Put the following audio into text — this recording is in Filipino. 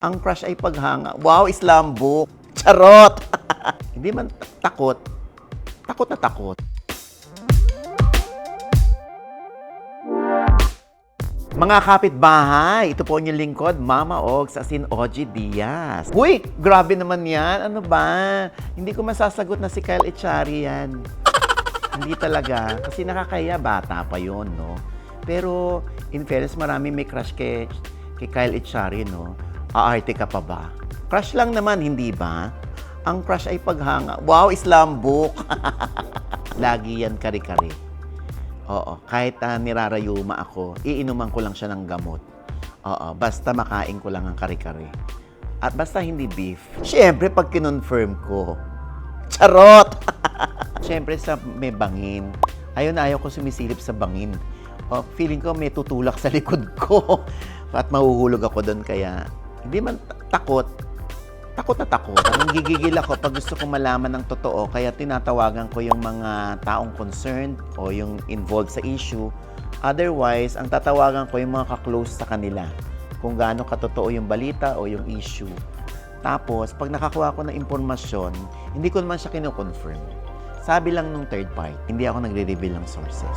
Ang crush ay paghanga. Wow, Islam book. Charot! Hindi man takot. Takot na takot. Mga kapitbahay, ito po ang inyong lingkod, Mama Ogs, as in Ogie Diaz. Uy, grabe naman yan. Ano ba? Hindi ko masasagot na si Kyle Echari yan. Hindi talaga. Kasi nakakaya, bata pa yon, no? Pero, in fairness, marami may crush kay Kyle Echari, no? Aarte ka pa ba? Crush lang naman, hindi ba? Ang crush ay paghanga. Wow, Islam book. Lagi yan kari-kari. Oo, kahit nirarayuma ako, iinuman ko lang siya ng gamot. Oo, basta makain ko lang ang kari-kari. At basta hindi beef. Siyempre, pag kinonfirm ko, charot! Siyempre, sa may bangin. Ayaw ko sumisilip sa bangin. O, feeling ko may tutulak sa likod ko. At mahuhulog ako doon, kaya hindi man takot. Takot na takot. Nanggigigil ako pag gusto kong malaman ng totoo, kaya tinatawagan ko yung mga taong concerned o yung involved sa issue. Otherwise, ang tatawagan ko yung mga ka-close sa kanila, kung gaano katotoo yung balita o yung issue. Tapos, pag nakakuha ko ng impormasyon, hindi ko naman siya kino-confirm. Sabi lang nung third party, hindi ako nagre-reveal ng sources.